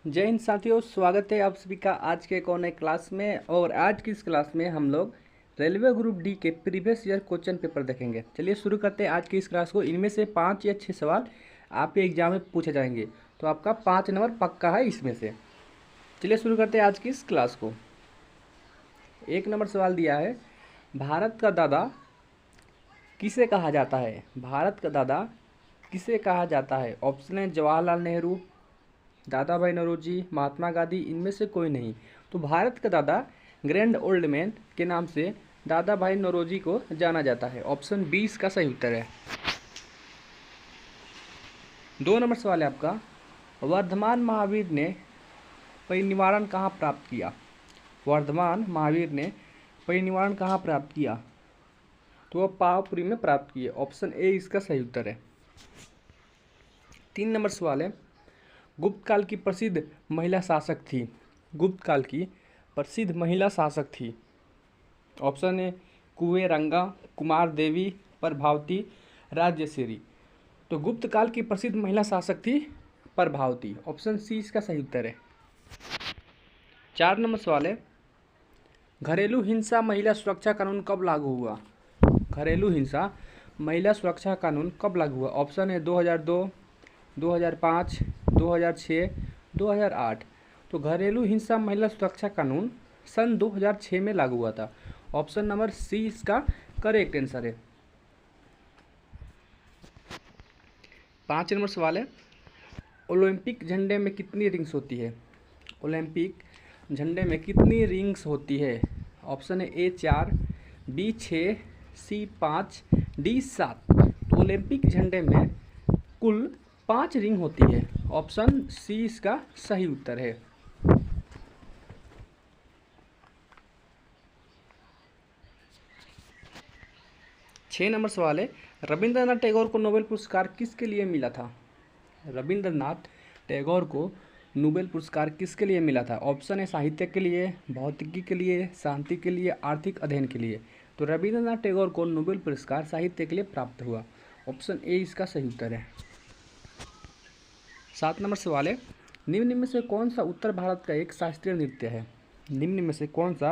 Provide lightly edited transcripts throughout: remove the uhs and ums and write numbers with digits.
जय हिंद साथियों, स्वागत है आप सभी का आज के एक और नए क्लास में। और आज की इस क्लास में हम लोग रेलवे ग्रुप डी के प्रीवियस ईयर क्वेश्चन पेपर देखेंगे। चलिए शुरू करते हैं आज की इस क्लास को। इनमें से 5 या 6 सवाल आपके एग्जाम में पूछे जाएंगे, तो आपका 5 नंबर पक्का है इसमें से। चलिए शुरू करते हैं आज की इस क्लास को। 1 नंबर सवाल दिया है, भारत का दादा किसे कहा जाता है? भारत का दादा किसे कहा जाता है? ऑप्शन है जवाहरलाल नेहरू, दादा भाई नौरोजी, महात्मा गांधी, इनमें से कोई नहीं। तो भारत का दादा ग्रैंड ओल्ड मैन के नाम से दादा भाई नौरोजी को जाना जाता है। ऑप्शन 20 का सही उत्तर है। 2 नंबर सवाल है आपका, वर्धमान महावीर ने परिनिर्वाण कहाँ प्राप्त किया? वर्धमान महावीर ने परिनिर्वाण कहाँ प्राप्त किया? तो वह पावापुरी में प्राप्त किए। ऑप्शन ए इसका सही उत्तर है। 3 नंबर सवाल है, गुप्त काल की प्रसिद्ध महिला शासक थी। गुप्त काल की प्रसिद्ध महिला शासक थी। ऑप्शन है कुवेरंगा, कुमार देवी, प्रभावती, राजश्री। तो गुप्त काल की प्रसिद्ध महिला शासक थी प्रभावती। ऑप्शन सी इसका सही उत्तर है। 4 नंबर सवाल है, घरेलू हिंसा महिला सुरक्षा कानून कब लागू हुआ? घरेलू हिंसा महिला सुरक्षा कानून कब लागू हुआ? ऑप्शन है 2002, 2005, 2006, 2008। तो घरेलू हिंसा महिला सुरक्षा कानून सन 2006 में लागू हुआ था। ऑप्शन नंबर सी इसका करेक्ट आंसर है। 5 नंबर सवाल है, ओलंपिक झंडे में कितनी रिंग्स होती है? ओलंपिक झंडे में कितनी रिंग्स होती है? ऑप्शन है ए 4, बी 6, सी 5, डी 7। तो ओलंपिक झंडे में कुल 5 रिंग होती है। ऑप्शन सी इसका सही उत्तर है। 6 नंबर सवाल है, रविंद्रनाथ टैगोर को नोबेल पुरस्कार किसके लिए मिला था? रविंद्रनाथ टैगोर को नोबेल पुरस्कार किसके लिए मिला था? ऑप्शन है साहित्य के लिए, भौतिकी के लिए, शांति के लिए, आर्थिक अध्ययन के लिए। तो रविंद्रनाथ टैगोर को नोबेल पुरस्कार साहित्य के लिए प्राप्त हुआ। ऑप्शन ए इसका सही उत्तर है। 7 नंबर सवाल है, निम्न में से कौन सा उत्तर भारत का एक शास्त्रीय नृत्य है? निम्न में से कौन सा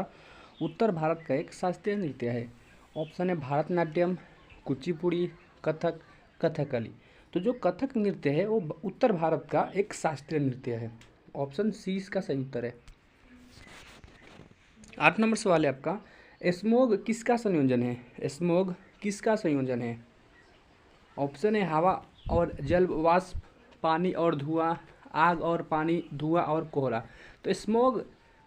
उत्तर भारत का एक शास्त्रीय नृत्य है? ऑप्शन है भरतनाट्यम, कुचिपुड़ी, कथक, कथकली। तो जो कथक नृत्य है वो उत्तर भारत का एक शास्त्रीय नृत्य है। ऑप्शन सी इसका सही उत्तर है। 8 नंबर सवाल है आपका, स्मोग किसका संयोजन है? स्मोग किसका संयोजन है? ऑप्शन है हवा और जल वाष्प, पानी और धुआं, आग और पानी, धुआं और कोहरा। तो स्मोग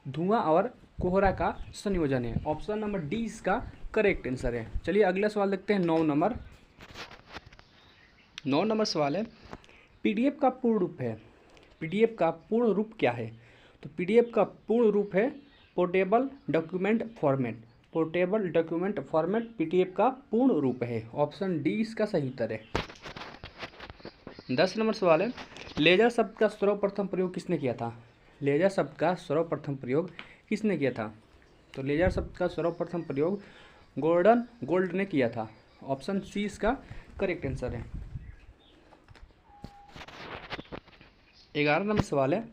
धुआं और कोहरा का संयोजन है। ऑप्शन नंबर डी इसका करेक्ट आंसर है। चलिए अगला सवाल देखते हैं। 9 नंबर सवाल है, पीडीएफ का पूर्ण रूप है। पीडीएफ का पूर्ण रूप क्या है? तो पीडीएफ का पूर्ण रूप है portable document format. Portable document format PDF का पूर्ण रूप है। ऑप्शन डी इसका सही उत्तर है। 10 नंबर सवाल है, लेजर शब्द का सर्वप्रथम प्रयोग किसने किया था? लेजर शब्द का सर्वप्रथम प्रयोग किसने किया था? तो लेजर शब्द का सर्वप्रथम प्रयोग गॉर्डन गोल्ड ने किया था। ऑप्शन सी इसका करेक्ट आंसर है। 11 नंबर सवाल है,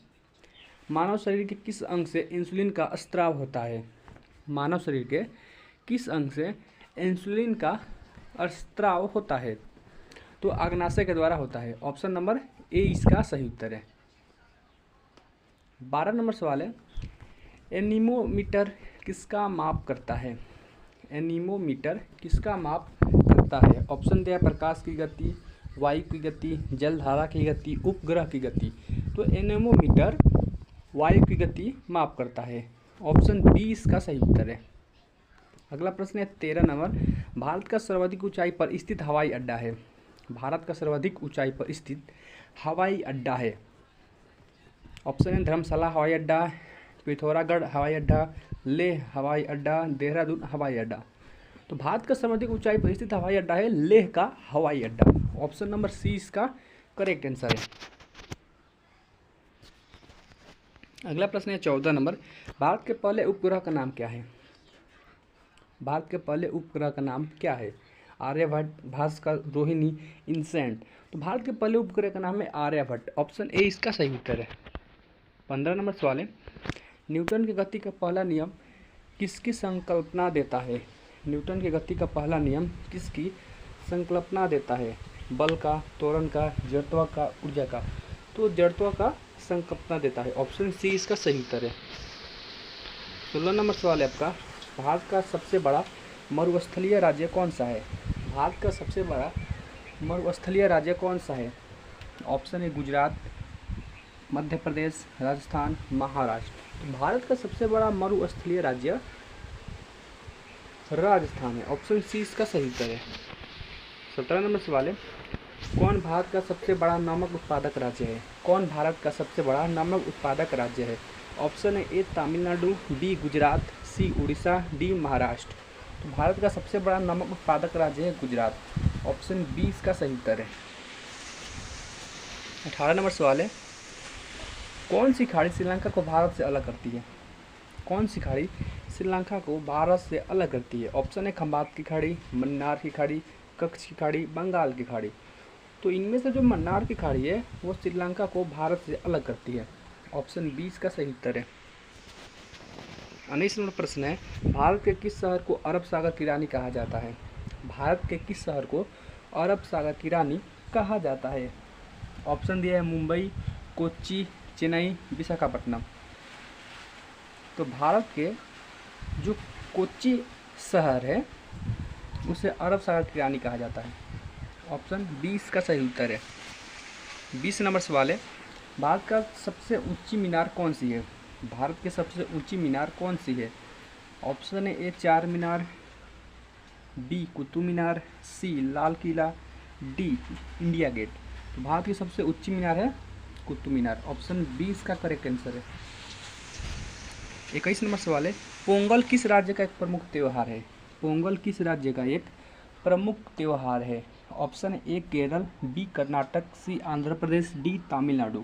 मानव शरीर के किस अंग से इंसुलिन का स्त्राव होता है? मानव शरीर के किस अंग से इंसुलिन का स्त्राव होता है? तो अग्नाशय के द्वारा होता है। ऑप्शन नंबर ए इसका सही उत्तर है। 12 नंबर सवाल है, एनीमोमीटर किसका माप करता है? एनीमोमीटर किसका माप करता है? ऑप्शन दिया प्रकाश की गति, वायु की गति, जलधारा की गति, उपग्रह की गति। तो एनीमोमीटर वायु की गति माप करता है। ऑप्शन बी इसका सही उत्तर है। अगला प्रश्न है 13 नंबर, भारत का सर्वाधिक ऊंचाई पर स्थित हवाई अड्डा है। भारत का सर्वाधिक ऊंचाई पर स्थित हवाई अड्डा है। ऑप्शन है धर्मशाला हवाई अड्डा, पिथौरागढ़ हवाई अड्डा, लेह हवाई अड्डा, देहरादून हवाई अड्डा। तो भारत का सर्वाधिक ऊंचाई पर स्थित हवाई अड्डा है लेह का हवाई अड्डा। ऑप्शन नंबर सी इसका करेक्ट आंसर है। अगला प्रश्न है 14 नंबर, भारत के पहले उपग्रह का नाम क्या है? भारत के पहले उपग्रह का नाम क्या है? आर्यभट्ट, भास्कर, रोहिणी, इनसेंट। तो भारत के पहले उपग्रह का नाम है आर्यभट्ट। ऑप्शन ए इसका सही उत्तर है। 15 नंबर सवाल है, न्यूटन की गति का पहला नियम किसकी संकल्पना देता है? न्यूटन की गति का पहला नियम किसकी संकल्पना देता है? बल का, त्वरण का, जड़त्व का, ऊर्जा का? तो जड़त्व का संकल्पना देता है। ऑप्शन सी इसका सही उत्तर है। 16 नंबर सवाल है आपका, भारत का सबसे बड़ा मरुस्थलीय राज्य कौन सा है? भारत का सबसे बड़ा मरुस्थलीय राज्य कौन सा है? ऑप्शन है गुजरात, मध्य प्रदेश, राजस्थान, महाराष्ट्र। तो भारत का सबसे बड़ा मरुस्थलीय राज्य राजस्थान है। ऑप्शन सी इसका सही उत्तर है। 17 नंबर सवाल है, कौन भारत का सबसे बड़ा नमक उत्पादक राज्य है? कौन भारत का सबसे बड़ा नमक उत्पादक राज्य है? ऑप्शन है ए तमिलनाडु, बी गुजरात, सी उड़ीसा, डी महाराष्ट्र। तो भारत का सबसे बड़ा नमक उत्पादक राज्य है गुजरात। ऑप्शन बी इसका सही उत्तर है। 18 नंबर सवाल है, कौन सी खाड़ी श्रीलंका को भारत से अलग करती है? कौन सी खाड़ी श्रीलंका को भारत से अलग करती है? ऑप्शन है खंबात की खाड़ी, मन्नार की खाड़ी, कच्छ की खाड़ी, बंगाल की खाड़ी। तो इनमें से जो मन्नार की खाड़ी है वो श्रीलंका को भारत से अलग करती है। ऑप्शन बी इसका सही उत्तर है। 19 नंबर प्रश्न है, भारत के किस शहर को अरब सागर की रानी कहा जाता है? भारत के किस शहर को अरब सागर की रानी कहा जाता है? ऑप्शन दिया है मुंबई, कोच्चि, चेन्नई, विशाखापट्टनम। तो भारत के जो कोच्चि शहर है उसे अरब सागर की रानी कहा जाता है। ऑप्शन बी इसका सही उत्तर है। 20 नंबर सवाल है, भारत का सबसे ऊंची मीनार कौन सी है? भारत की सबसे ऊंची मीनार कौन सी है? ऑप्शन है ए चार मीनार, बी कुतुब मीनार, सी Lal Qila, D India gate. तो भारत की सबसे ऊंची मीनार है कुतुब मीनार। ऑप्शन बी इसका करेक्ट आंसर है। 21 नंबर सवाल है, पोंगल किस राज्य का एक प्रमुख त्यौहार है? पोंगल किस राज्य का एक प्रमुख त्यौहार है? Option A Kerala, B Karnataka, C Andhra Pradesh, D Tamil Nadu.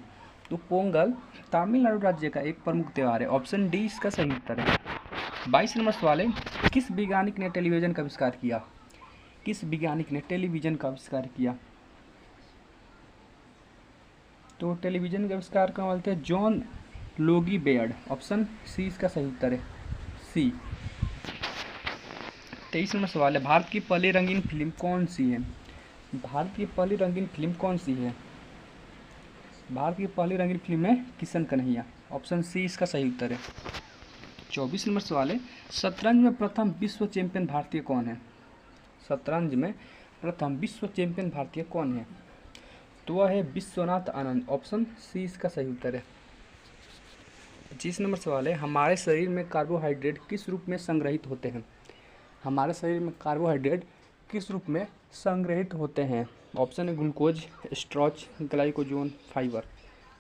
तो पोंगल तमिलनाडु राज्य का एक प्रमुख त्यौहार है। ऑप्शन डी इसका सही उत्तर है। 22 नंबर सवाल है, किस वैज्ञानिक ने टेलीविजन का आविष्कार किया? किस वैज्ञानिक ने टेलीविजन का आविष्कार किया? तो टेलीविजन का आविष्कार कौन बोलते हैं? John Logie Baird. Option C इसका सही उत्तर है, सी। 23 नंबर सवाल है, भारत की पहली रंगीन फिल्म कौन सी है? भारत की पहली रंगीन फिल्म कौन सी है? भारत की पहली रंगीन फिल्म है किशन कन्हैया। ऑप्शन सी इसका सही उत्तर है। 24 नंबर सवाल है, शतरंज में प्रथम विश्व चैंपियन भारतीय कौन है? शतरंज में प्रथम विश्व चैंपियन भारतीय कौन है? तो वह है विश्वनाथ आनंद। ऑप्शन सी इसका सही उत्तर है। 25 नंबर सवाल है, हमारे शरीर में कार्बोहाइड्रेट किस रूप में संग्रहित होते हैं? हमारे शरीर में कार्बोहाइड्रेट किस रूप में संग्रहित होते हैं? ऑप्शन है ग्लूकोज, स्टार्च, ग्लाइकोजन, फाइबर।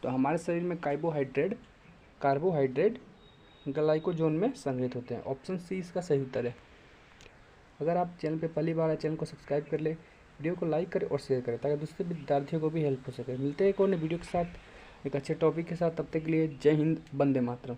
तो हमारे शरीर में कार्बोहाइड्रेट ग्लाइकोजन में संग्रहित होते हैं। ऑप्शन सी इसका सही उत्तर है। अगर आप चैनल पे पहली बार आए, चैनल को सब्सक्राइब कर ले, वीडियो को लाइक करें और शेयर करें ताकि दूसरे विद्यार्थियों को भी हेल्प हो सके। मिलते हैं एक और नए वीडियो के साथ, एक अच्छे टॉपिक के साथ। तब तक के लिए जय हिंद, वंदे मातरम।